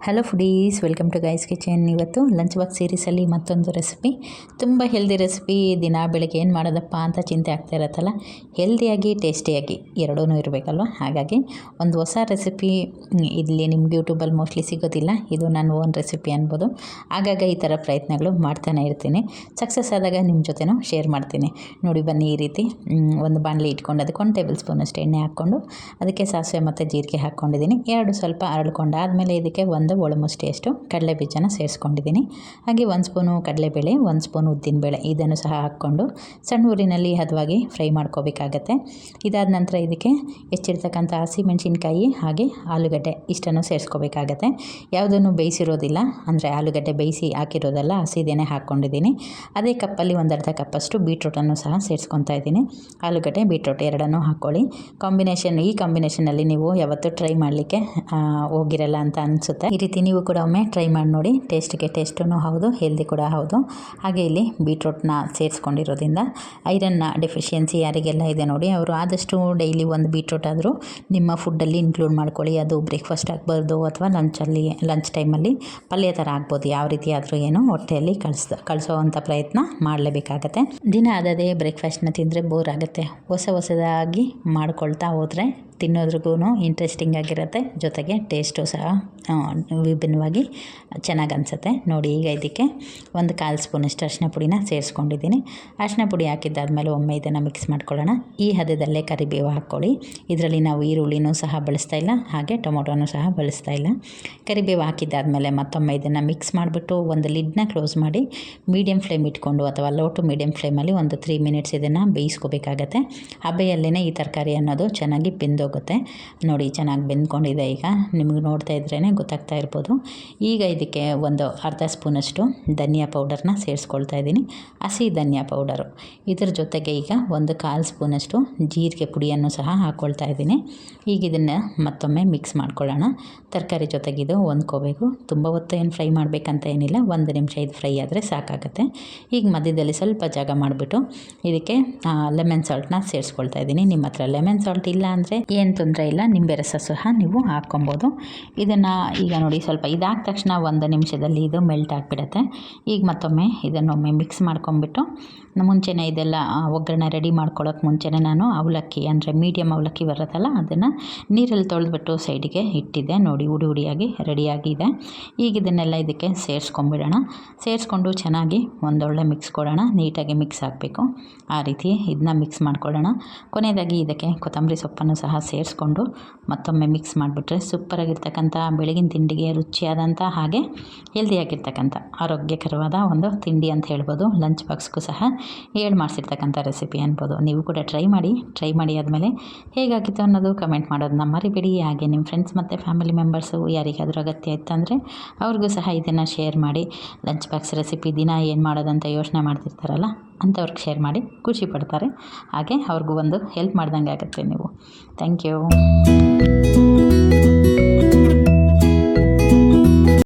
Hello foodies, welcome to guys kitchen. ಇವತ್ತು lunch box ಸೀರೀಸಲ್ಲಿ ಮತ್ತೊಂದು ರೆಸಿಪಿ, ತುಂಬ ಹೆಲ್ದಿ ರೆಸಿಪಿ. ದಿನ ಬೆಳಗ್ಗೆ ಏನು ಮಾಡೋದಪ್ಪ ಅಂತ ಚಿಂತೆ ಆಗ್ತಾ ಇರತ್ತಲ್ಲ, ಹೆಲ್ದಿಯಾಗಿ ಟೇಸ್ಟಿಯಾಗಿ ಎರಡೂ ಇರಬೇಕಲ್ವ. ಹಾಗಾಗಿ ಒಂದು ಹೊಸ ರೆಸಿಪಿ ಇಲ್ಲಿ ನಿಮ್ಗೆ ಯೂಟ್ಯೂಬಲ್ಲಿ ಮೋಸ್ಟ್ಲಿ ಸಿಗೋದಿಲ್ಲ. ಇದು ನನ್ನ ಓನ್ ರೆಸಿಪಿ ಅನ್ಬೋದು. ಆಗಾಗ ಈ ಥರ ಪ್ರಯತ್ನಗಳು ಮಾಡ್ತಾನೆ ಇರ್ತೀನಿ. ಸಕ್ಸಸ್ ಆದಾಗ ನಿಮ್ಮ ಜೊತೆನೂ ಶೇರ್ ಮಾಡ್ತೀನಿ. ನೋಡಿ ಬನ್ನಿ, ಈ ರೀತಿ ಒಂದು ಬಾಣಲಿ ಇಟ್ಕೊಂಡು ಅದಕ್ಕೆ 1 ಟೇಬಲ್ ಸ್ಪೂನ್ ಅಷ್ಟು ಎಣ್ಣೆ ಹಾಕ್ಕೊಂಡು ಅದಕ್ಕೆ ಸಾಸಿವೆ ಮತ್ತು ಜೀರಿಗೆ ಹಾಕ್ಕೊಂಡಿದ್ದೀನಿ. ಎರಡು ಸ್ವಲ್ಪ ಅರಳ್ಕೊಂಡಾದಮೇಲೆ ಇದಕ್ಕೆ ಒಂದು ಒಳಮುಷ್ಟಿಯಷ್ಟು ಕಡಲೆ ಬೀಜನ ಸೇರಿಸ್ಕೊಂಡಿದ್ದೀನಿ. ಹಾಗೆ 1 ಸ್ಪೂನು ಕಡಲೆಬೇಳೆ, 1 ಸ್ಪೂನ್ ಉದ್ದಿನಬೇಳೆ ಇದನ್ನು ಸಹ ಹಾಕ್ಕೊಂಡು ಸಣ್ಣ ಊರಿನಲ್ಲಿ ಹದವಾಗಿ ಫ್ರೈ ಮಾಡ್ಕೋಬೇಕಾಗತ್ತೆ. ಇದಾದ ನಂತರ ಇದಕ್ಕೆ ಹೆಚ್ಚಿರ್ತಕ್ಕಂಥ ಹಸಿಮೆಣಸಿನ್ಕಾಯಿ ಹಾಗೆ ಆಲೂಗಡ್ಡೆ ಇಷ್ಟನ್ನು ಸೇರಿಸ್ಕೋಬೇಕಾಗತ್ತೆ. ಯಾವುದನ್ನು ಬೇಯಿಸಿರೋದಿಲ್ಲ, ಅಂದರೆ ಆಲೂಗಡ್ಡೆ ಬೇಯಿಸಿ ಹಾಕಿರೋದಲ್ಲ, ಹಸಿದೇನೆ ಹಾಕ್ಕೊಂಡಿದ್ದೀನಿ. ಅದೇ ಕಪ್ಪಲ್ಲಿ 1/2 ಕಪ್ಪಷ್ಟು ಬೀಟ್ರೂಟನ್ನು ಸಹ ಸೇರಿಸ್ಕೊತಾ ಇದ್ದೀನಿ. ಆಲೂಗಡ್ಡೆ ಬೀಟ್ರೂಟ್ ಎರಡನ್ನೂ ಹಾಕ್ಕೊಳ್ಳಿ. ಈ ಕಾಂಬಿನೇಷನಲ್ಲಿ ನೀವು ಯಾವತ್ತೂ ಟ್ರೈ ಮಾಡಲಿಕ್ಕೆ ಹೋಗಿರಲ್ಲ ಅಂತ ಅನಿಸುತ್ತೆ. ಈ ರೀತಿ ನೀವು ಕೂಡ ಒಮ್ಮೆ ಟ್ರೈ ಮಾಡಿ ನೋಡಿ. ಟೇಸ್ಟೂ ಹೌದು, ಹೆಲ್ದಿ ಕೂಡ ಹೌದು. ಹಾಗೆ ಇಲ್ಲಿ ಬೀಟ್ರೂಟ್ನ ಸೇರಿಸ್ಕೊಂಡಿರೋದ್ರಿಂದ ಐರನ್ನ ಡೆಫಿಷಿಯನ್ಸಿ ಯಾರಿಗೆಲ್ಲ ಇದೆ ನೋಡಿ, ಅವರು ಆದಷ್ಟು ಡೈಲಿ ಒಂದು ಬೀಟ್ರೂಟ್ ಆದರೂ ನಿಮ್ಮ ಫುಡ್ಡಲ್ಲಿ ಇನ್ಕ್ಲೂಡ್ ಮಾಡ್ಕೊಳ್ಳಿ. ಅದು ಬ್ರೇಕ್ಫಾಸ್ಟ್ ಆಗ್ಬಾರ್ದು ಅಥವಾ ಲಂಚ್ ಟೈಮಲ್ಲಿ ಪಲ್ಯ ಥರ ಆಗ್ಬೋದು. ಯಾವ ರೀತಿ ಆದರೂ ಏನು ಹೊಟ್ಟೆಯಲ್ಲಿ ಕಳಿಸೋವಂಥ ಪ್ರಯತ್ನ ಮಾಡಲೇಬೇಕಾಗತ್ತೆ. ದಿನ ಅದೇ ಬ್ರೇಕ್ಫಾಸ್ಟ್ನ ತಿಂದರೆ ಬೋರ್ ಆಗುತ್ತೆ. ಹೊಸದಾಗಿ ಮಾಡ್ಕೊಳ್ತಾ ಹೋದರೆ ತಿನ್ನೋದ್ರಿಗೂ ಇಂಟ್ರೆಸ್ಟಿಂಗ್ ಆಗಿರುತ್ತೆ, ಜೊತೆಗೆ ಟೇಸ್ಟು ಸಹ ವಿಭಿನ್ನವಾಗಿ ಚೆನ್ನಾಗಿ ಅನಿಸುತ್ತೆ. ನೋಡಿ, ಈಗ ಇದಕ್ಕೆ 1/4 ಸ್ಪೂನಷ್ಟು ಅರಿಶಿನ ಪುಡಿನ ಸೇರಿಸ್ಕೊಂಡಿದ್ದೀನಿ. ಅರಿಶಿನ ಪುಡಿ ಹಾಕಿದ್ದಾದಮೇಲೆ ಒಮ್ಮೆ ಇದನ್ನು ಮಿಕ್ಸ್ ಮಾಡ್ಕೊಳ್ಳೋಣ. ಈ ಹದದಲ್ಲೇ ಕರಿಬೇವು ಹಾಕ್ಕೊಳ್ಳಿ. ಇದರಲ್ಲಿ ನಾವು ಈರುಳ್ಳಿನೂ ಸಹ ಬಳಸ್ತಾ ಇಲ್ಲ, ಹಾಗೆ ಟೊಮೊಟೊನೂ ಸಹ ಬಳಸ್ತಾ ಇಲ್ಲ. ಕರಿಬೇವು ಹಾಕಿದ್ದಾದಮೇಲೆ ಮತ್ತೊಮ್ಮೆ ಇದನ್ನು ಮಿಕ್ಸ್ ಮಾಡಿಬಿಟ್ಟು ಒಂದು ಲಿಡ್ನ ಕ್ಲೋಸ್ ಮಾಡಿ ಮೀಡಿಯಮ್ ಫ್ಲೇಮ್ ಇಟ್ಕೊಂಡು ಅಥವಾ ಲೋ ಟು ಮೀಡಿಯಮ್ ಫ್ಲೇಮಲ್ಲಿ ಒಂದು 3 ಮಿನಿಟ್ಸ್ ಇದನ್ನು ಬೇಯಿಸ್ಕೋಬೇಕಾಗತ್ತೆ. ಹಬೆಯಲ್ಲೇ ಈ ತರಕಾರಿ ಅನ್ನೋದು ಚೆನ್ನಾಗಿ ಬೆಂದೋಗುತ್ತೆ. ನೋಡಿ, ಚೆನ್ನಾಗಿ ಬೆಂದ್ಕೊಂಡಿದೆ. ಈಗ ನಿಮಗೆ ನೋಡ್ತಾ ಇದ್ರೇ ಗೊತ್ತಾಗ್ತಾ ಇರ್ಬೋದು. ಈಗ ಇದಕ್ಕೆ ಒಂದು ಅರ್ಧ ಸ್ಪೂನಷ್ಟು ಧನಿಯಾ ಪೌಡರ್ನ ಸೇರಿಸ್ಕೊಳ್ತಾ ಇದ್ದೀನಿ, ಹಸಿ ಧನಿಯಾ ಪೌಡರು. ಇದರ ಜೊತೆಗೆ ಈಗ 1/4 ಸ್ಪೂನಷ್ಟು ಜೀರಿಗೆ ಪುಡಿಯನ್ನು ಸಹ ಹಾಕ್ಕೊಳ್ತಾ ಇದ್ದೀನಿ. ಈಗ ಇದನ್ನು ಮತ್ತೊಮ್ಮೆ ಮಿಕ್ಸ್ ಮಾಡ್ಕೊಳ್ಳೋಣ. ತರಕಾರಿ ಜೊತೆಗಿದು ಹೊಂದ್ಕೋಬೇಕು. ತುಂಬ ಹೊತ್ತು ಏನು ಫ್ರೈ ಮಾಡಬೇಕಂತ ಏನಿಲ್ಲ, 1 ನಿಮಿಷ ಇದು ಫ್ರೈ ಆದರೆ ಸಾಕಾಗುತ್ತೆ. ಈಗ ಮಧ್ಯದಲ್ಲಿ ಸ್ವಲ್ಪ ಜಾಗ ಮಾಡಿಬಿಟ್ಟು ಇದಕ್ಕೆ ಲೆಮನ್ ಸಾಲ್ಟ್ನ ಸೇರಿಸ್ಕೊಳ್ತಾ ಇದ್ದೀನಿ. ನಿಮ್ಮ ಹತ್ರ ಲೆಮನ್ ಸಾಲ್ಟ್ ಇಲ್ಲ ಅಂದರೆ ಏನು ತೊಂದರೆ ಇಲ್ಲ, ನಿಂಬೆ ರಸ ಸಹ ನೀವು ಹಾಕ್ಕೊಬೋದು. ಇದನ್ನು ಈಗ ನೋಡಿ, ಸ್ವಲ್ಪ ಇದಾದ ತಕ್ಷಣ 1 ನಿಮಿಷದಲ್ಲಿ ಇದು ಮೆಲ್ಟ್ ಆಗಿಬಿಡುತ್ತೆ. ಈಗ ಮತ್ತೊಮ್ಮೆ ಇದನ್ನೊಮ್ಮೆ ಮಿಕ್ಸ್ ಮಾಡ್ಕೊಂಬಿಟ್ಟು ಮುಂಚೆನೇ ಇದೆಲ್ಲ ಒಗ್ಗರಣೆ ರೆಡಿ ಮಾಡ್ಕೊಳ್ಳೋಕೆ ಮುಂಚೆನೇ ನಾನು ಅವಲಕ್ಕಿ, ಅಂದರೆ ಮೀಡಿಯಮ್ ಅವಲಕ್ಕಿ ಬರುತ್ತಲ್ಲ, ಅದನ್ನು ನೀರಲ್ಲಿ ತೊಳೆದ್ಬಿಟ್ಟು ಸೈಡಿಗೆ ಇಟ್ಟಿದ್ದೆ. ನೋಡಿ, ಹುಡಿಯಾಗಿ ರೆಡಿಯಾಗಿದೆ. ಈಗ ಇದನ್ನೆಲ್ಲ ಇದಕ್ಕೆ ಸೇರಿಸ್ಕೊಂಬಿಡೋಣ. ಸೇರಿಸ್ಕೊಂಡು ಚೆನ್ನಾಗಿ ಒಂದೊಳ್ಳೆ ಮಿಕ್ಸ್ ಕೊಡೋಣ. ನೀಟಾಗಿ ಮಿಕ್ಸ್ ಆಗಬೇಕು. ಆ ರೀತಿ ಇದನ್ನ ಮಿಕ್ಸ್ ಮಾಡ್ಕೊಳ್ಳೋಣ. ಕೊನೆಯದಾಗಿ ಇದಕ್ಕೆ ಕೊತ್ತಂಬರಿ ಸೊಪ್ಪನ್ನು ಸಹ ಸೇರಿಸ್ಕೊಂಡು ಮತ್ತೊಮ್ಮೆ ಮಿಕ್ಸ್ ಮಾಡಿಬಿಟ್ರೆ ಸೂಪರಾಗಿರ್ತಕ್ಕಂಥ ಬೆಳಗಿನ ತಿಂಡಿಗೆ ರುಚಿಯಾದಂಥ ಹಾಗೆ ಹೆಲ್ದಿಯಾಗಿರ್ತಕ್ಕಂಥ ಆರೋಗ್ಯಕರವಾದ ಒಂದು ತಿಂಡಿ ಅಂತ ಹೇಳ್ಬೋದು. ಲಂಚ್ ಬಾಕ್ಸ್ಗೂ ಸಹ ಮಾಡಿಸಿರ್ತಕ್ಕಂಥ ರೆಸಿಪಿ ಅನ್ಬೋದು. ನೀವು ಕೂಡ ಟ್ರೈ ಮಾಡಿ ಆದಮೇಲೆ ಹೇಗಾಗಿತ್ತು ಅನ್ನೋದು ಕಮೆಂಟ್ ಮಾಡೋದನ್ನ ಮರಿಬೇಡಿ. ಹಾಗೆ ನಿಮ್ಮ ಫ್ರೆಂಡ್ಸ್ ಮತ್ತು ಫ್ಯಾಮಿಲಿ ಮೆಂಬರ್ಸು ಯಾರಿಗಾದರೂ ಅಗತ್ಯ ಇತ್ತಂದರೆ ಅವ್ರಿಗೂ ಸಹ ಇದನ್ನು ಶೇರ್ ಮಾಡಿ. ಲಂಚ್ ಬಾಕ್ಸ್ ರೆಸಿಪಿ ದಿನ ಏನು ಮಾಡೋದಂತ ಯೋಚನೆ ಮಾಡ್ತಿರ್ತಾರಲ್ಲ, ಅಂಥವ್ರಿಗೆ ಶೇರ್ ಮಾಡಿ, ಖುಷಿ ಪಡ್ತಾರೆ. ಹಾಗೆ ಅವ್ರಿಗೂ ಒಂದು ಹೆಲ್ಪ್ ಮಾಡ್ದಂಗೆ ಆಗುತ್ತೆ ನೀವು. Thank you.